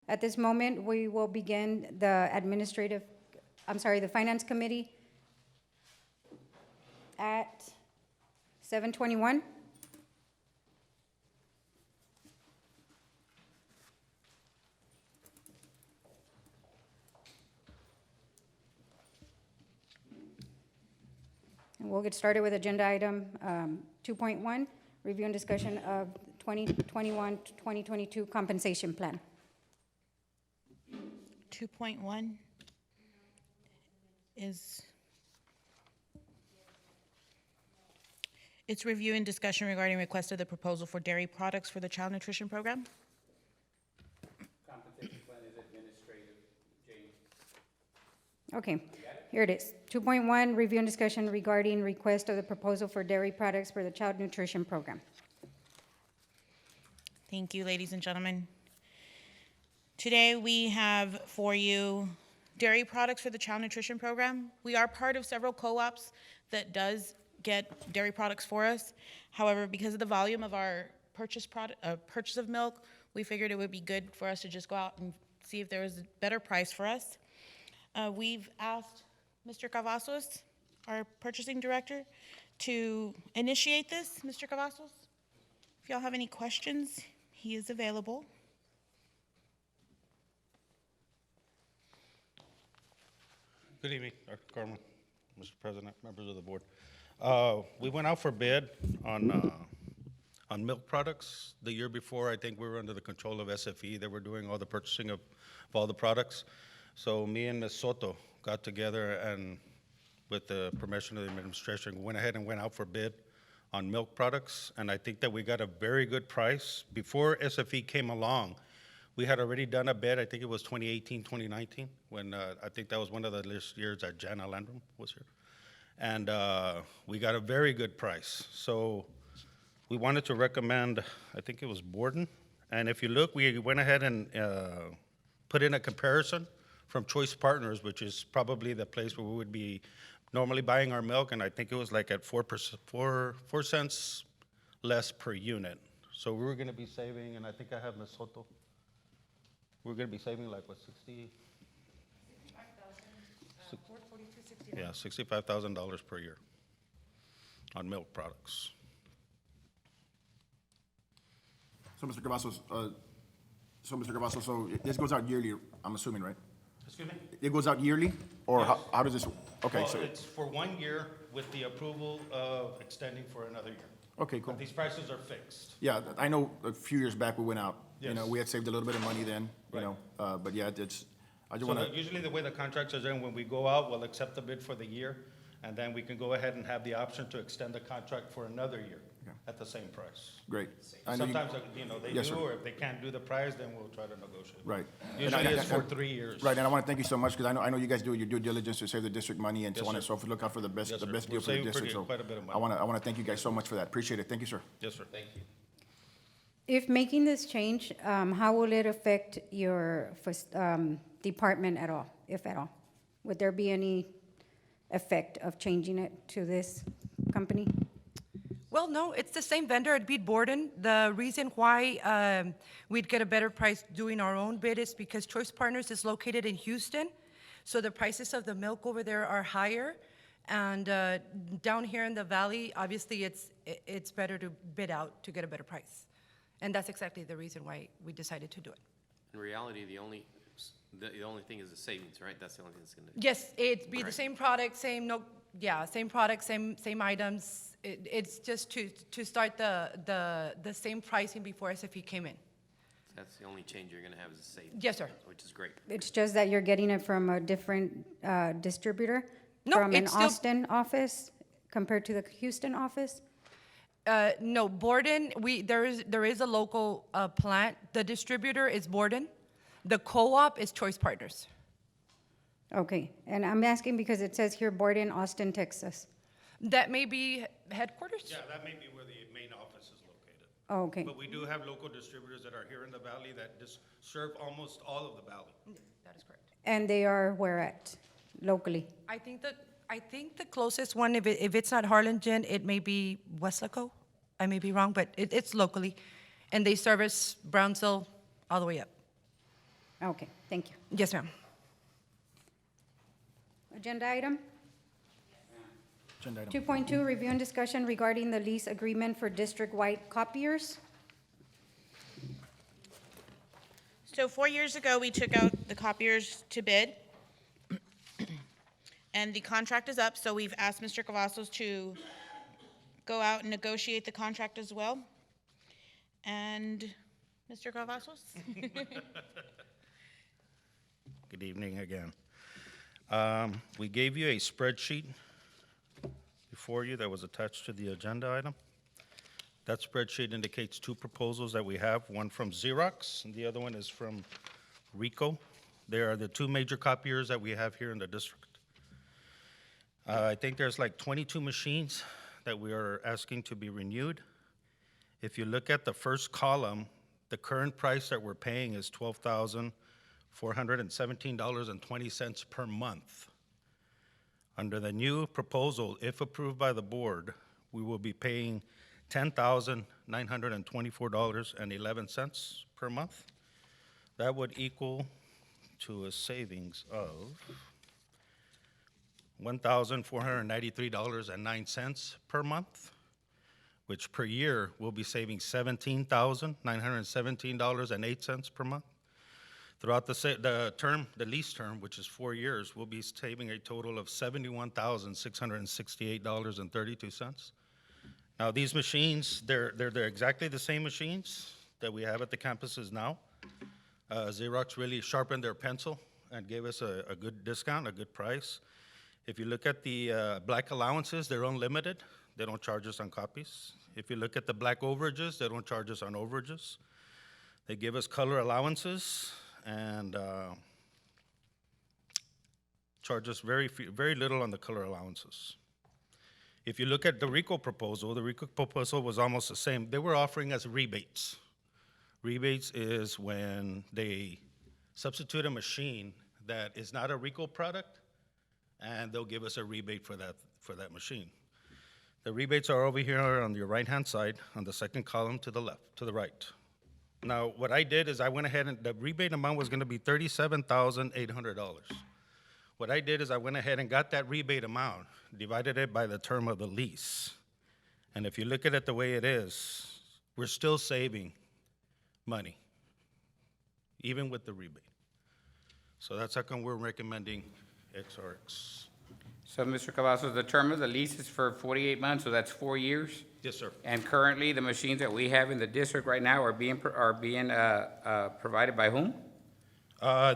At this moment, we will begin the the Finance Committee at 7:21. And we'll get started with agenda item 2.1, review and discussion of 2021 to 2022 compensation plan. 2.1 is, it's review and discussion regarding request of the proposal for dairy products for the child nutrition program. Compensation plan is administrative, Jane. Okay, here it is. 2.1, review and discussion regarding request of the proposal for dairy products for the child nutrition program. Thank you, ladies and gentlemen. Today we have for you dairy products for the child nutrition program. We are part of several co-ops that does get dairy products for us. However, because of the volume of our purchase of milk, we figured it would be good for us to just go out and see if there was a better price for us. We've asked Mr. Cavazos, our purchasing director, to initiate this. Mr. Cavazos, if y'all have any questions, he is available. Good evening, Dr. Carmen, Mr. President, members of the board. We went out for bid on milk products. The year before, I think we were under the control of SFE. They were doing all the purchasing of all the products. So me and Ms. Soto got together and with the permission of the administration, went ahead and went out for bid on milk products. And I think that we got a very good price. Before SFE came along, we had already done a bid, I think it was 2018, 2019, when I think that was one of the last years that Jana Landrum was here. And we got a very good price. So we wanted to recommend, I think it was Borden. And if you look, we went ahead and put in a comparison from Choice Partners, which is probably the place where we would be normally buying our milk. And I think it was like at 4 cents less per unit. So we were gonna be saving, and I think I have Ms. Soto. We're going to be saving like, what, 60? Yeah, $65,000 per year on milk products. So, Mr. Cavazos, so this goes out yearly, I'm assuming, right? Excuse me? It goes out yearly, or Yes. how does this, okay, Well, so, it's for 1 year with the approval of extending for another year. okay, cool. But these prices are fixed. Yeah, I know a few years back we went out, you know, Yes. we had saved a little bit of money then, you Right. know, but yeah, it's, I just So want to, usually the way the contracts are done, when we go out, we'll accept the bid for the year, and then we can go ahead and have the option to extend the contract for another year Okay. at the same price. great. I know you- Sometimes, they Yes, do, sir. or if they can't do the price, then we'll try to negotiate. Right. And Usually it's for and- 3 years. Right, and I want to thank you so much, because I know you guys do your due diligence to save the district money and so Yes, on and sir. so forth. Look out for the best, Yes, the sir. best We're deal for the saving district, so. quite a bit of money. I want to thank you guys so much for that. Appreciate it. Thank you, sir. Yes, sir. Thank you. If making this change, how will it affect your department at all, if at all? Would there be any effect of changing it to this company? Well, no, it's the same vendor. It'd be Borden. The reason why we'd get a better price doing our own bid is because Choice Partners is located in Houston, so the prices of the milk over there are higher. And down here in the valley, obviously, it's better to bid out to get a better price. And that's exactly the reason why we decided to do it. In reality, the only thing is the savings, right? That's the only thing that's gonna. Yes, it'd be the Right. same product, same product, same items. It's just to start the same pricing before SFE came in. That's the only change you're gonna have is the savings. Yes, sir. Which is great. It's just that you're getting it from a different distributor? No, From an it's still- Austin office compared to the Houston office? No, Borden, there is a local plant. The distributor is Borden. The co-op is Choice Partners. Okay, and I'm asking because it says here Borden, Austin, Texas. That may be headquarters? Yeah, that may be where the main office is located. Oh, okay, But we do have local distributors that are here in the valley that just serve almost all of the valley. That is correct. and they are where at, locally? I think the closest one, if it's not Harlingen, it may be Westlaco. I may be wrong, but it's locally. And they service Brownsville all the way up. Okay, thank you. Yes, ma'am. Agenda item? Agenda item. 2.2, review and discussion regarding the lease agreement for district-wide copiers. So 4 years ago, we took out the copiers to bid, and the contract is up, so we've asked Mr. Cavazos to go out and negotiate the contract as well. And Mr. Cavazos? Good evening again. We gave you a spreadsheet before you that was attached to the agenda item. That spreadsheet indicates two proposals that we have, one from Xerox and the other one is from Ricoh. They are the two major copiers that we have here in the district. I think there's like 22 machines that we are asking to be renewed. If you look at the first column, the current price that we're paying is $12,417.20 per month. Under the new proposal, if approved by the board, we will be paying $10,924.11 per month. That would equal to a savings of $1,493.09 per month, which per year will be saving $17,917.08 per month. Throughout the lease term, which is 4 years, we'll be saving a total of $71,668.32. Now, these machines, they're exactly the same machines that we have at the campuses now. Xerox really sharpened their pencil and gave us a good discount, a good price. If you look at the black allowances, they're unlimited. They don't charge us on copies. If you look at the black overages, they don't charge us on overages. They give us color allowances and charge us very little on the color allowances. If you look at the Ricoh proposal was almost the same. They were offering us rebates. Rebates is when they substitute a machine that is not a Ricoh product, and they'll give us a rebate for that machine. The rebates are over here on your right-hand side, on the second column to the right. Now, what I did is I went ahead and the rebate amount was gonna be $37,800. What I did is I went ahead and got that rebate amount, divided it by the term of the lease. And if you look at it the way it is, we're still saving money, even with the rebate. So that's how come we're recommending XRX. So, Mr. Cavazos, the term of the lease is for 48 months, so that's 4 years? Yes, sir. And currently, the machines that we have in the district right now are being provided by whom?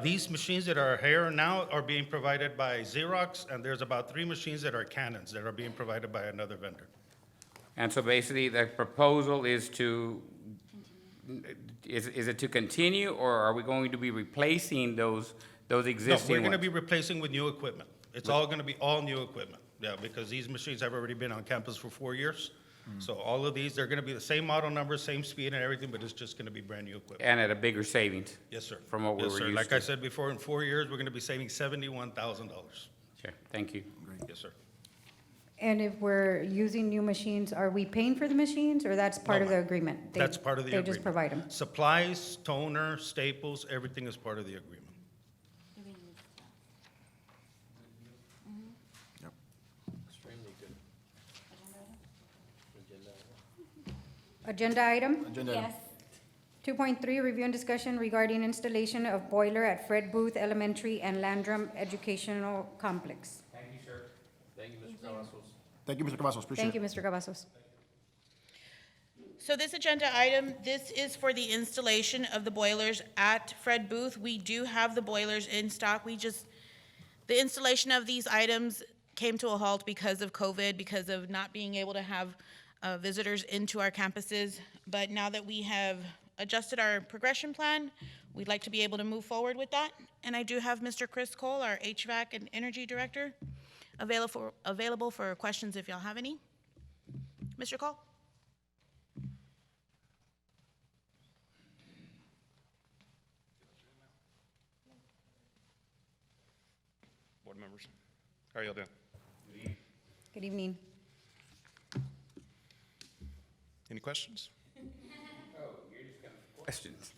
These machines that are here now are being provided by Xerox, and there's about 3 machines that are Canons that are being provided by another vendor. And so basically, the proposal is is it to continue, or are we going to be replacing those No, existing we're gonna ones? be replacing with new equipment. It's all gonna be all new equipment, yeah, because these machines have already been on campus for 4 years. So all of these, they're gonna be the same model number, same speed and everything, but it's just gonna be brand-new equipment. And at a bigger savings? Yes, sir. From what we Yes, were sir. used Like to. I said before, in 4 years, we're gonna be saving $71,000. Sure, thank you. Yes, sir. And if we're using new machines, are we paying for the machines, or that's part of the ma'am. agreement? That's part of the They agreement. just provide them? Supplies, toner, staples, everything is part of the agreement. Agenda item? Agenda item. 2.3, review and discussion regarding installation of boiler at Fred Booth Elementary and Landrum Educational Complex. Thank you, sir. Thank you, Mr. Cavazos. Thank you, Mr. Cavazos, appreciate Thank it. you, Mr. Cavazos. So this agenda item, this is for the installation of the boilers at Fred Booth. We do have the boilers in stock. The installation of these items came to a halt because of COVID, because of not being able to have visitors into our campuses. But now that we have adjusted our progression plan, we'd like to be able to move forward with that. And I do have Mr. Chris Cole, our HVAC and Energy Director, available for questions if y'all have any. Mr. Cole? Board members, how are y'all doing? Good evening. Any questions? Questions.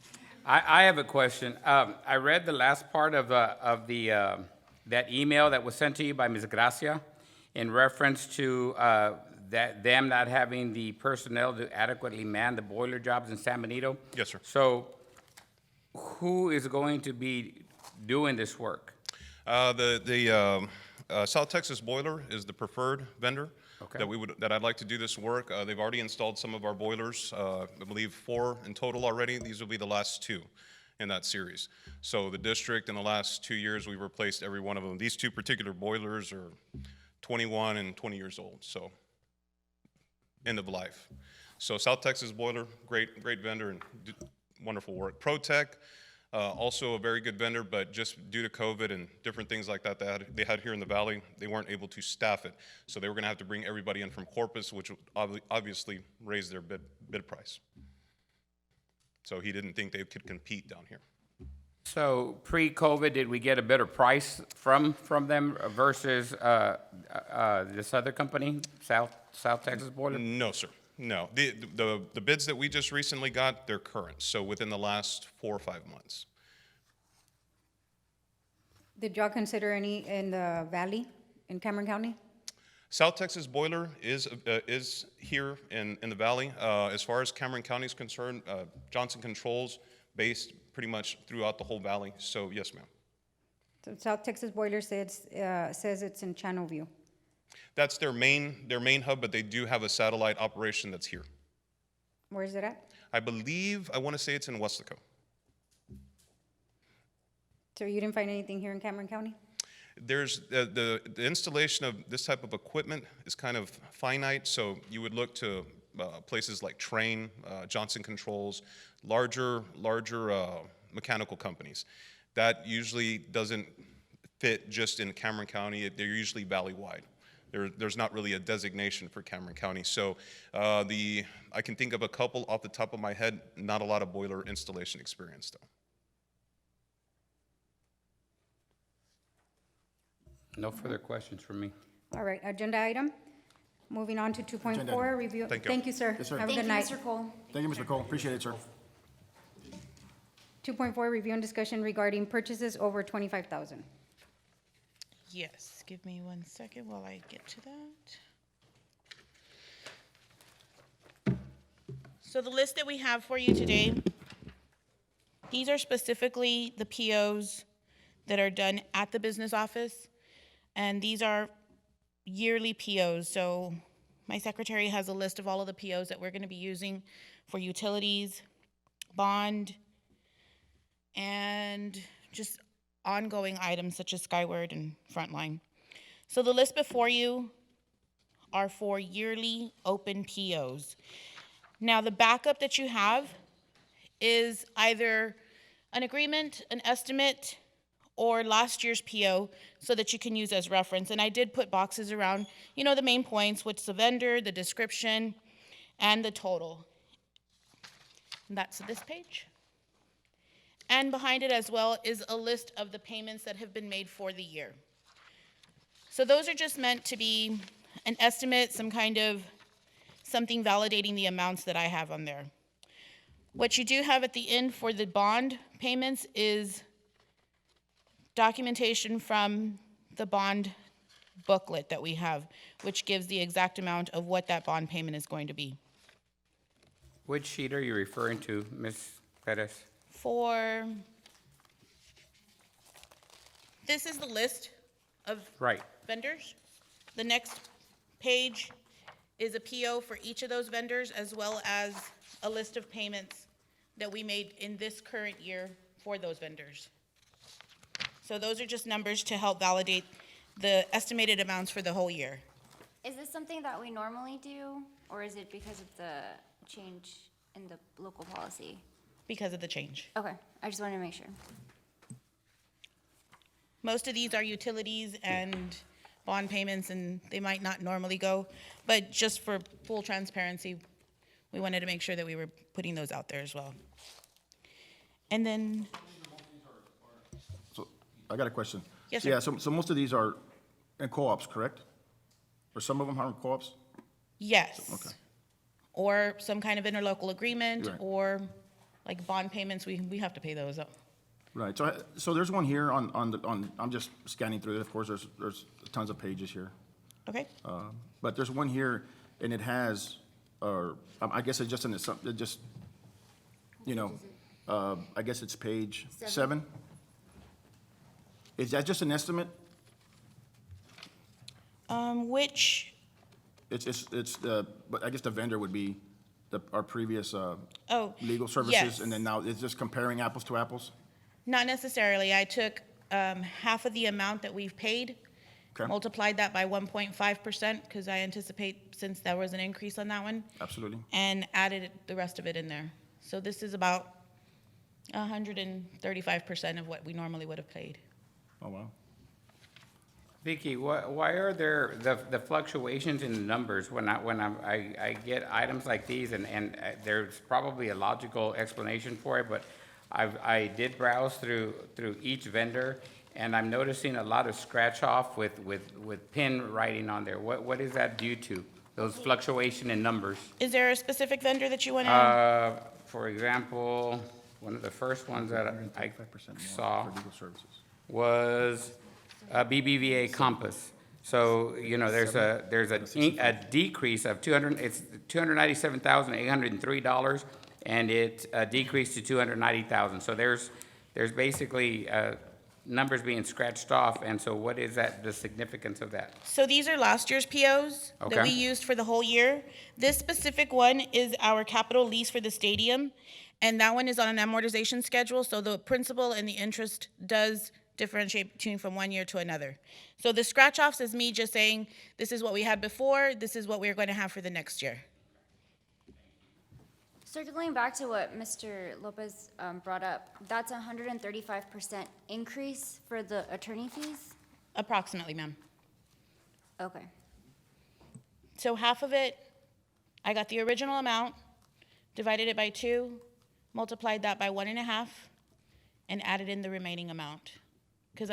I have a question. I read the last part of that email that was sent to you by Ms. Gracia in reference to that them not having the personnel to adequately man the boiler jobs in San Benito. Yes, sir. So who is going to be doing this work? South Texas Boiler is the preferred vendor Okay. that I'd like to do this work. They've already installed some of our boilers, I believe 4 in total already. These will be the last 2 in that series. So the district, in the last 2 years, we've replaced every one of them. These 2 particular boilers are 21 and 20 years old, so end of life. So South Texas Boiler, great vendor and wonderful work. ProTech, also a very good vendor, but just due to COVID and different things like that they had here in the valley, they weren't able to staff it. So they were gonna have to bring everybody in from Corpus, which would obviously raise their bid price. So he didn't think they could compete down here. So pre-COVID, did we get a better price from them versus this other company, South Texas Boiler? No, sir, no. The bids that we just recently got, they're current, so within the last 4 or 5 months. Did y'all consider any in the valley, in Cameron County? South Texas Boiler is here in the valley. As far as Cameron County is concerned, Johnson Controls based pretty much throughout the whole valley. So yes, ma'am. So South Texas Boiler says it's in Channelview. That's their main hub, but they do have a satellite operation that's here. Where is it at? I believe, I want to say it's in Weslaco. So you didn't find anything here in Cameron County? There's the installation of this type of equipment is kind of finite, so you would look to places like Train, Johnson Controls, larger mechanical companies. That usually doesn't fit just in Cameron County. They're usually valley-wide. There's not really a designation for Cameron County. So I can think of a couple off the top of my head, not a lot of boiler installation experience though. No further questions from me. All right, agenda item. Moving on to 2.4, Agenda. review. Thank you. Thank you, sir. Yes, sir. Have a Thank good you, night. Mr. Cole. Thank you, Mr. Cole. Appreciate it, sir. 2.4, review and discussion regarding purchases over 25,000. Yes, give me 1 second while I get to that. So the list that we have for you today, these are specifically the POs that are done at the business office, and these are yearly POs. So my secretary has a list of all of the POs that we're going to be using for utilities, bond, and just ongoing items such as Skyward and Frontline. So the list before you are for yearly open POs. Now, the backup that you have is either an agreement, an estimate, or last year's PO so that you can use as reference. And I did put boxes around, the main points, what's the vendor, the description, and the total. And that's this page. And behind it as well is a list of the payments that have been made for the year. So those are just meant to be an estimate, some kind of something validating the amounts that I have on there. What you do have at the end for the bond payments is documentation from the bond booklet that we have, which gives the exact amount of what that bond payment is going to be. Which sheet are you referring to, Ms. Perez? This is the list of Right. vendors. The next page is a PO for each of those vendors, as well as a list of payments that we made in this current year for those vendors. So those are just numbers to help validate the estimated amounts for the whole year. Is this something that we normally do, or is it because of the change in the local policy? Because of the change. Okay, I just wanted to make sure. Most of these are utilities and bond payments, and they might not normally go, but just for full transparency, we wanted to make sure that we were putting those out there as well. And then, So I got a question. Yes, Yeah, sir. so most of these are in co-ops, correct? Or some of them are in co-ops? yes. Okay. Or some kind of interlocal agreement, Right. or Like bond payments, we have to pay those up. Right, so there's one here I'm just scanning through it, of course, there's tons of pages here. Okay? But there's one here, and it has, I guess it's just I guess it's page 7. Is that just an estimate? Which, But I guess the vendor would be our previous oh, legal services, yes. and then now it's just comparing apples to apples? Not necessarily. I took half of the amount that we've paid, Okay. multiplied that by 1.5%, because I anticipate, since there was an increase on that one, Absolutely. and added the rest of it in there. So this is about 135% of what we normally would have paid. Oh, wow. Vicky, why are there the fluctuations in the numbers when I get items like these, and there's probably a logical explanation for it, but I did browse through each vendor, and I'm noticing a lot of scratch off with pin writing on there. What is that due to, those fluctuation in numbers? Is there a specific vendor that you want to? For example, one of the first ones that I 35% more saw for legal services. was BBVA Compass. So, there's a decrease of it's $297,803, and it decreased to $290,000. So there's basically numbers being scratched off, and so what is the significance of that? So these are last year's POs that Okay. we used for the whole year. This specific one is our capital lease for the stadium, and that one is on an amortization schedule, so the principal and the interest does differentiate between from one year to another. So the scratch-offs is me just saying, this is what we had before, this is what we're going to have for the next year. Circling back to what Mr. Lopez brought up, that's 135% increase for the attorney fees? Approximately, ma'am. Okay. So half of it, I got the original amount, divided it by 2, multiplied that by 1.5, and added in the remaining amount. Because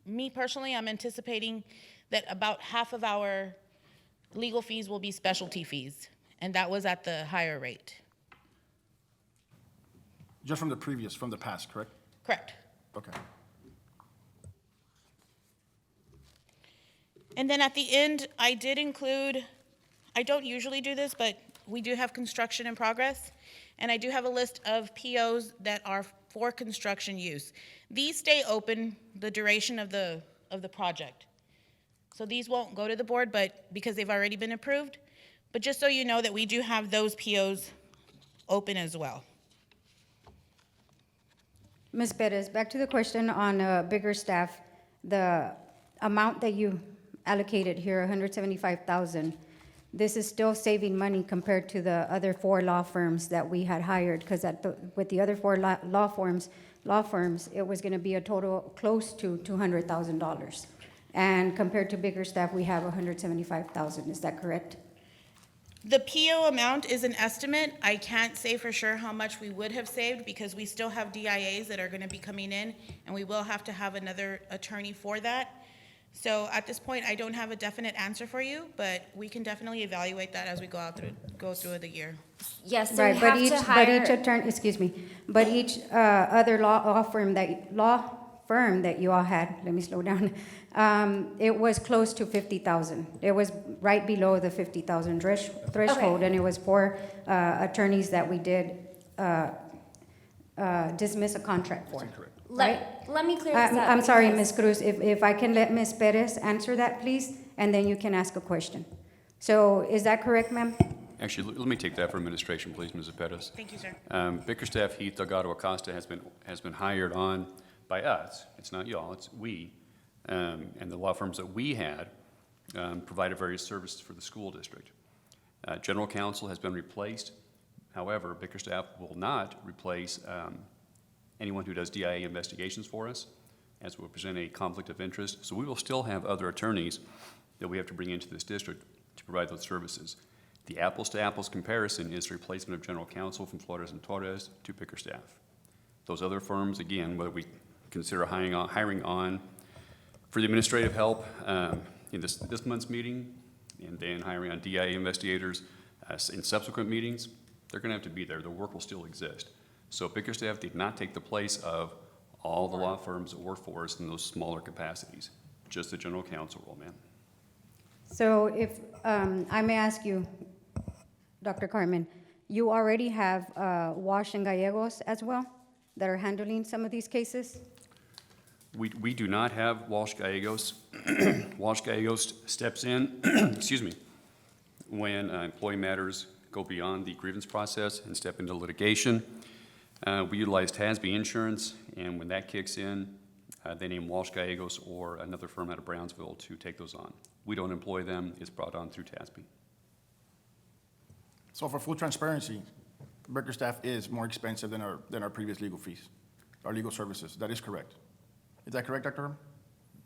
me personally, I'm anticipating that about half of our legal fees will be specialty fees, and that was at the higher rate. Just from the past, correct? Correct. Okay. And then at the end, I did include, I don't usually do this, but we do have construction in progress, and I do have a list of POs that are for construction use. These stay open the duration of the project. So these won't go to the board, but because they've already been approved. But just so you know that we do have those POs open as well. Ms. Perez, back to the question on bigger staff, the amount that you allocated here, 175,000, this is still saving money compared to the other 4 law firms that we had hired, because with the other 4 law firms, it was going to be a total close to $200,000. And compared to bigger staff, we have 175,000. Is that correct? The PO amount is an estimate. I can't say for sure how much we would have saved because we still have DIAs that are going to be coming in, and we will have to have another attorney for that. So at this point, I don't have a definite answer for you, but we can definitely evaluate that as we go through the year. Yes, so Right, we but have each, to but hire. each attorney, excuse me, but each other law firm that you all had, let me slow down, it was close to 50,000. It was right below the 50,000 threshold, and it was 4 attorneys that we did dismiss a contract for. Let me clear this up. I'm sorry, because- Ms. Cruz, if I can let Ms. Perez answer that, please, and then you can ask a question. So is that correct, ma'am? Actually, let me take that for administration, please, Mrs. Pettis. Thank you, sir. Bickerstaff, Heath, Delgado, Acosta has been hired on by us. It's not y'all, it's we. And the law firms that we had provided various services for the school district. General counsel has been replaced. However, Bickerstaff will not replace anyone who does DIA investigations for us, as will present a conflict of interest. So we will still have other attorneys that we have to bring into this district to provide those services. The apples-to-apples comparison is the replacement of general counsel from Flores and Torres to Bickerstaff. Those other firms, again, whether we consider hiring on for the administrative help in this month's meeting, and then hiring on DIA investigators in subsequent meetings, they're going to have to be there. The work will still exist. So Bickerstaff did not take the place of all the law firms that work for us in those smaller capacities, just the general counsel role, ma'am. So if I may ask you, Dr. Carmen, you already have Wash and Gallegos as well that are handling some of these cases? We do not have Walsh Gallegos. Walsh Gallegos steps in, excuse me, when employee matters go beyond the grievance process and step into litigation. We utilize TASB insurance, and when that kicks in, they name Walsh Gallegos or another firm out of Brownsville to take those on. We don't employ them, it's brought on through TASB. So for full transparency, Bickerstaff is more expensive than our previous legal fees, our legal services. That is correct. Is that correct, Dr. Herm?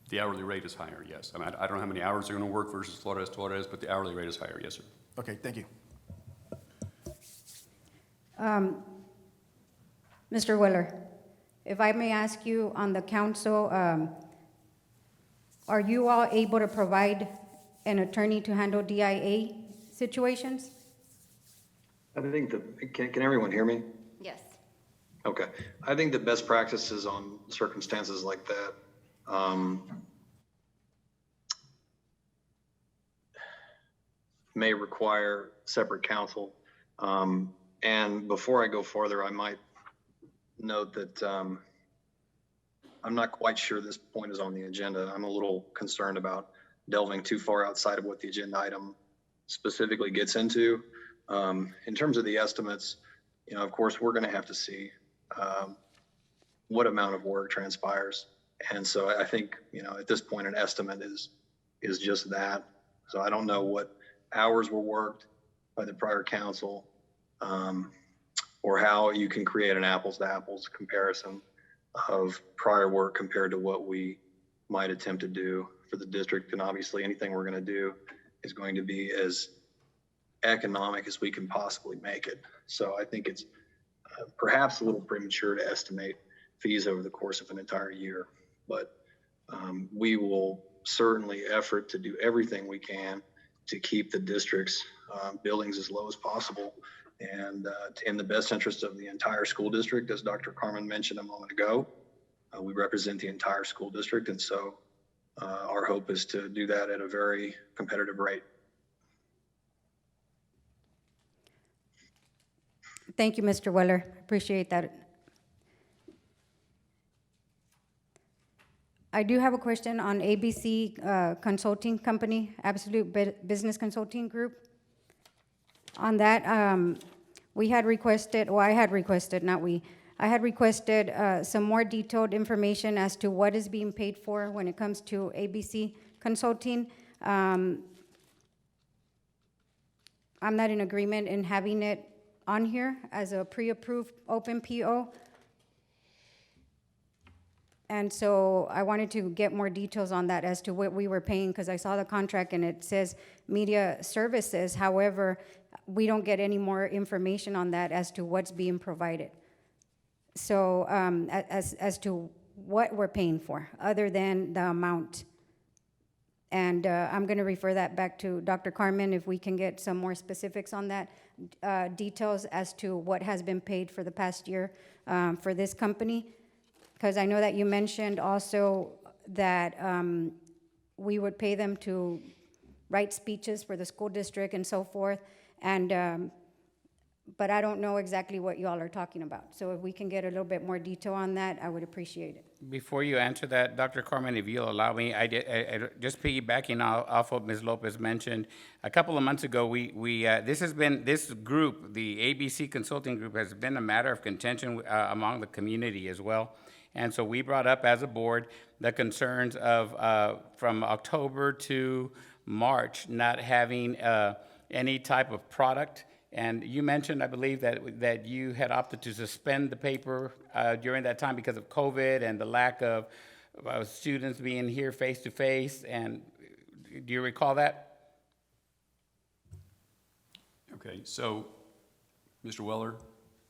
The hourly rate is higher, yes. I mean, I don't know how many hours they're gonna work versus Flores, but the hourly rate is higher, yes, sir. Okay, thank you. Mr. Weller, if I may ask you on the council, are you all able to provide an attorney to handle DIA situations? I think can everyone hear me? Yes. Okay. I think the best practices on circumstances like that, may require separate counsel. And before I go farther, I might note that I'm not quite sure this point is on the agenda. I'm a little concerned about delving too far outside of what the agenda item specifically gets into. In terms of the estimates, you know, of course, we're going to have to see what amount of work transpires. And so I think, you know, at this point, an estimate is just that. So I don't know what hours were worked by the prior council, or how you can create an apples to apples comparison of prior work compared to what we might attempt to do for the district. And obviously anything we're going to do is going to be as economic as we can possibly make it. So I think it's perhaps a little premature to estimate fees over the course of an entire year, but we will certainly effort to do everything we can to keep the district's billings as low as possible, and in the best interest of the entire school district. As Dr. Carmen mentioned a moment ago, we represent the entire school district, and so our hope is to do that at a very competitive rate. Thank you, Mr. Weller. Appreciate that. I do have a question on ABC Consulting Company, Absolute Business Consulting Group. On that, we had requested, or I had requested, not we, I had requested some more detailed information as to what is being paid for when it comes to ABC Consulting. I'm not in agreement in having it on here as a pre-approved open PO. And so I wanted to get more details on that as to what we were paying, because I saw the contract and it says media services. However, we don't get any more information on that as to what's being provided. So as to what we're paying for, other than the amount. And I'm going to refer that back to Dr. Carmen if we can get some more specifics on that, details as to what has been paid for the past year for this company. Because I know that you mentioned also that we would pay them to write speeches for the school district and so forth. And but I don't know exactly what you all are talking about. So if we can get a little bit more detail on that, I would appreciate it. Before you answer that, Dr. Corman, if you'll allow me, I just piggybacking off what Ms. Lopez mentioned. A couple of months ago, this group, the ABC Consulting Group, has been a matter of contention among the community as well. And so we brought up as a board the concerns of from October to March not having any type of product. And you mentioned, I believe, that you had opted to suspend the paper during that time because of COVID and the lack of students being here face to face. And do you recall that? Okay, so, Mr. Weller,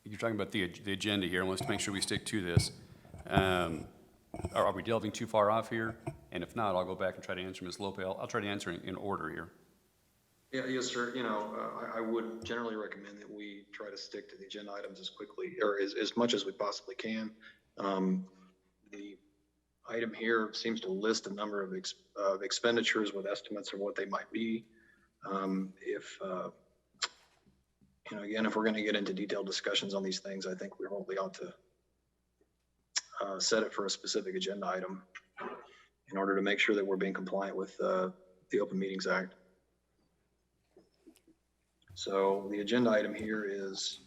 you're talking about the agenda here, and let's make sure we stick to this. Are we delving too far off here? And if not, I'll go back and try to answer Ms. Lopez. I'll try to answer in order here. Yeah, yes, sir. I would generally recommend that we try to stick to the agenda items as quickly or as much as we possibly can. The item here seems to list a number of expenditures with estimates of what they might be. If, again, if we're going to get into detailed discussions on these things, I think we probably ought to set it for a specific agenda item in order to make sure that we're being compliant with the Open Meetings Act. So the agenda item here is,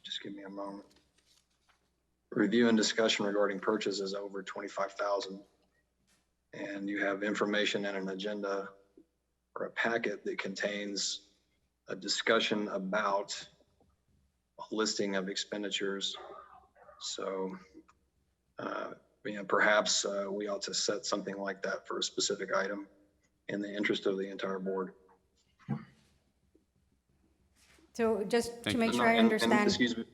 just give me a moment. Review and discussion regarding purchases over 25,000. And you have information in an agenda or a packet that contains a discussion about a listing of expenditures. So, perhaps we ought to set something like that for a specific item in the interest of the entire board. So just to make And- sure I and- understand. Excuse me, Go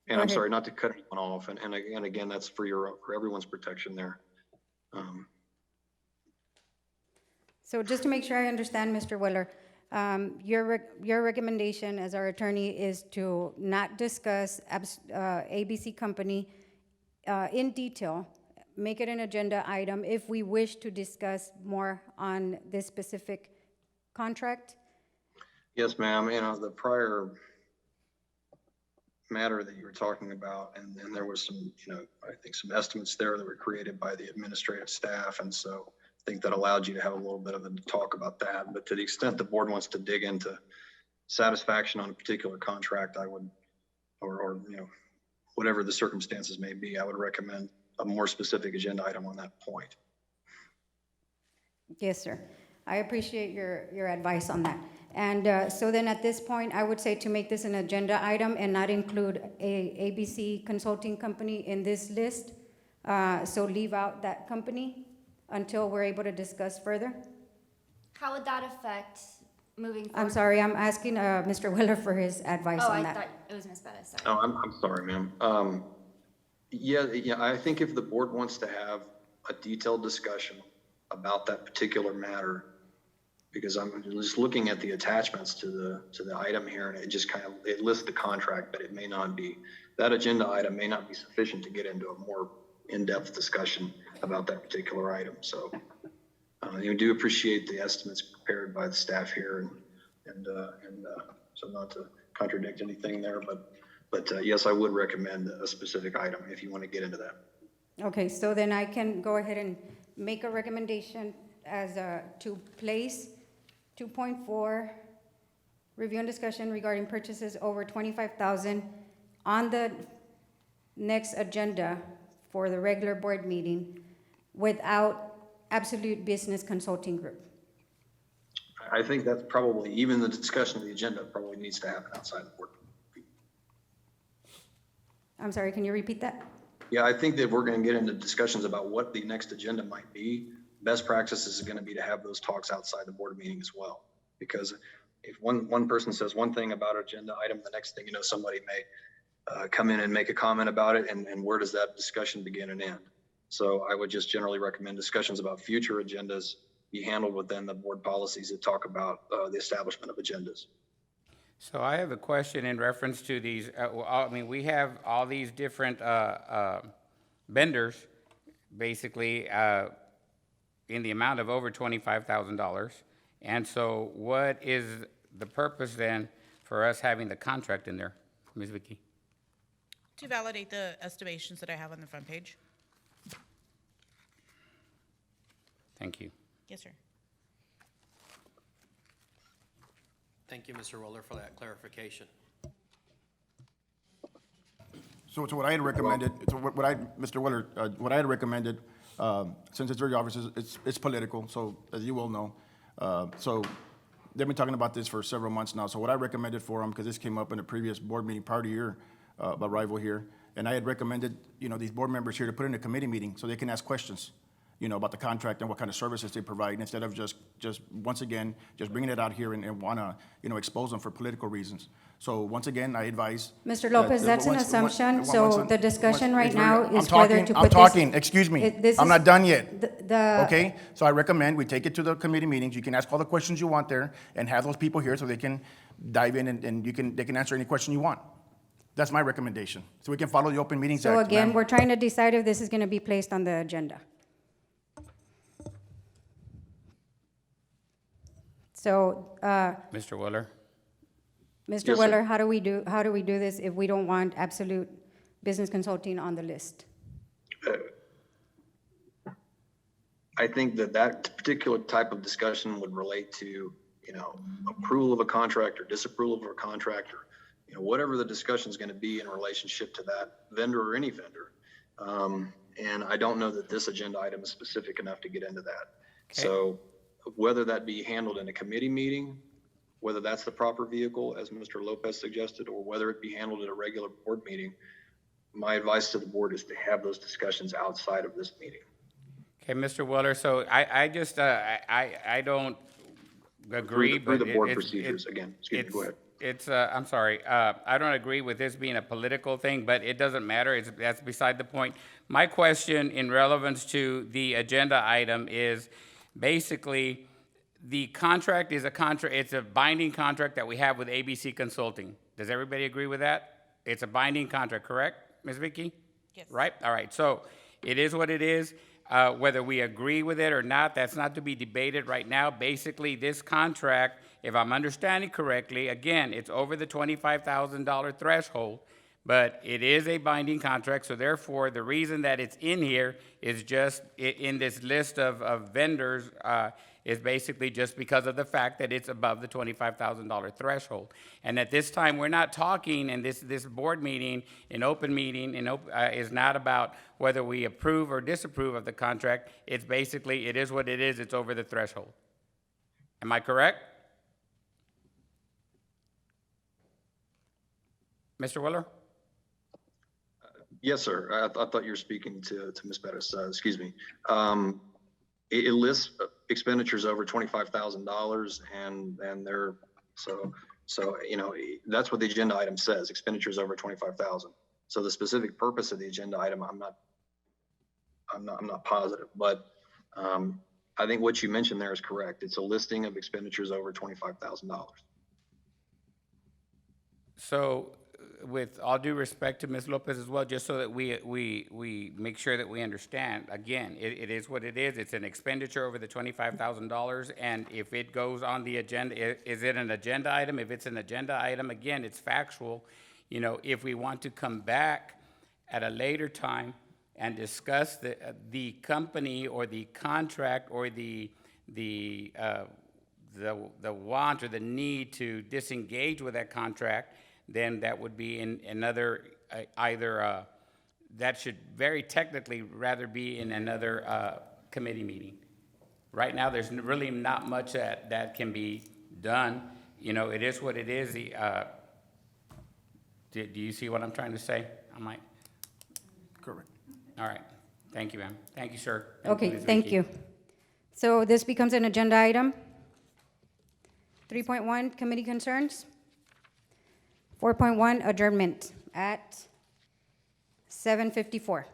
and I'm ahead. sorry not to cut anyone off, and again, that's for everyone's protection there. So just to make sure I understand, Mr. Weller, your recommendation as our attorney is to not discuss ABC Company in detail, make it an agenda item if we wish to discuss more on this specific contract? Yes, ma'am. The prior matter that you were talking about, and there was some, I think some estimates there that were created by the administrative staff. And so I think that allowed you to have a little bit of a talk about that. But to the extent the board wants to dig into satisfaction on a particular contract, I would, or whatever the circumstances may be, I would recommend a more specific agenda item on that point. Yes, sir. I appreciate your advice on that. And so then at this point, I would say to make this an agenda item and not include a ABC Consulting Company in this list. So leave out that company until we're able to discuss further. How would that affect moving forward? I'm sorry, I'm asking Mr. Weller for his advice Oh, on I that. thought it was Ms. Bettis, sorry. Oh, I'm sorry, ma'am. Yeah, I think if the board wants to have a detailed discussion about that particular matter, because I'm just looking at the attachments to the item here, and it just it lists the contract, but it may not be, that agenda item may not be sufficient to get into a more in-depth discussion about that particular item. So you do appreciate the estimates prepared by the staff here, and so not to contradict anything there, but yes, I would recommend a specific item if you want to get into that. Okay, so then I can go ahead and make a recommendation as to place 2.4, review and discussion regarding purchases over 25,000 on the next agenda for the regular board meeting without Absolute Business Consulting Group. I think that's probably, even the discussion of the agenda probably needs to happen outside the board. I'm sorry, can you repeat that? Yeah, I think that we're going to get into discussions about what the next agenda might be. Best practices is going to be to have those talks outside the board meeting as well. Because if one person says one thing about an agenda item, the next thing you know, somebody may come in and make a comment about it, and where does that discussion begin and end? So I would just generally recommend discussions about future agendas be handled within the board policies that talk about the establishment of agendas. So I have a question in reference to these, we have all these different vendors, basically, in the amount of over $25,000. And so what is the purpose then for us having the contract in there, Ms. Vicky? To validate the estimations that I have on the front page. Thank you. Yes, sir. Thank you, Mr. Weller, for that clarification. So what I had recommended, Mr. Weller, what I had recommended, since it's very obvious, it's political, so as you well know, so they've been talking about this for several months now. So what I recommended for them, because this came up in a previous board meeting prior to your arrival here, and I had recommended, these board members here to put in a committee meeting so they can ask questions, about the contract and what kind of services they provide, instead of just once again, just bringing it out here and want to, expose them for political reasons. So once again, I advise. Mr. Lopez, that that's an once- assumption, once- so once- the discussion once- right it's now very- is I'm whether talking- to I'm put this. talking, excuse me. This I'm is- not done yet. The. Okay, so I recommend we take it to the committee meetings. You can ask all the questions you want there and have those people here so they can dive in and they can answer any question you want. That's my recommendation. So we can follow the Open Meetings Act. So again, ma'am. we're trying to decide if this is going to be placed on the agenda. So, Mr. Weller? Mr. Yes, sir. Weller, how do we do this if we don't want Absolute Business Consulting on the list? I think that that particular type of discussion would relate to, approval of a contract or disapproval of a contract, or, whatever the discussion is going to be in relationship to that vendor or any vendor. And I don't know that this agenda item is specific enough to get into that. So whether that be handled in a committee meeting, whether that's the proper vehicle, as Mr. Lopez suggested, or whether it be handled at a regular board meeting, my advice to the board is to have those discussions outside of this meeting. Okay, Mr. Weller, so I just, I don't agree, Through but the board it's- procedures again. Excuse me, go ahead. It's, I'm sorry, I don't agree with this being a political thing, but it doesn't matter, that's beside the point. My question in relevance to the agenda item is, basically, the contract is it's a binding contract that we have with ABC Consulting. Does everybody agree with that? It's a binding contract, correct, Ms. Vicky? Yes. Right, all right, so it is what it is. Whether we agree with it or not, that's not to be debated right now. Basically, this contract, if I'm understanding correctly, again, it's over the $25,000 threshold, but it is a binding contract, so therefore, the reason that it's in here is just in this list of vendors is basically just because of the fact that it's above the $25,000 threshold. And at this time, we're not talking, and this board meeting, an open meeting, is not about whether we approve or disapprove of the contract. It's basically, it is what it is, it's over the threshold. Am I correct? Mr. Willer? Yes, sir. I thought you were speaking to Ms. Bettis. Excuse me. It lists expenditures over $25,000 and they're, so, that's what the agenda item says, expenditures over 25,000. So the specific purpose of the agenda item, I'm not positive, but, I think what you mentioned there is correct. It's a listing of expenditures over $25,000. So, with all due respect to Ms. Lopez as well, just so that we make sure that we understand, again, it is what it is. It's an expenditure over the $25,000, and if it goes on the agenda, is it an agenda item? If it's an agenda item, again, it's factual. If we want to come back at a later time and discuss the company or the contract or the want or the need to disengage with that contract, then that would be in another, that should very technically rather be in another committee meeting. Right now, there's really not much that can be done. It is what it is. Do you see what I'm trying to say? I might. Correct. All right. Thank you, ma'am. Thank you, sir. Okay, Ms. thank Vicky. you. So this becomes an agenda item. 3.1, committee concerns. 4.1, adjournment at 7:54.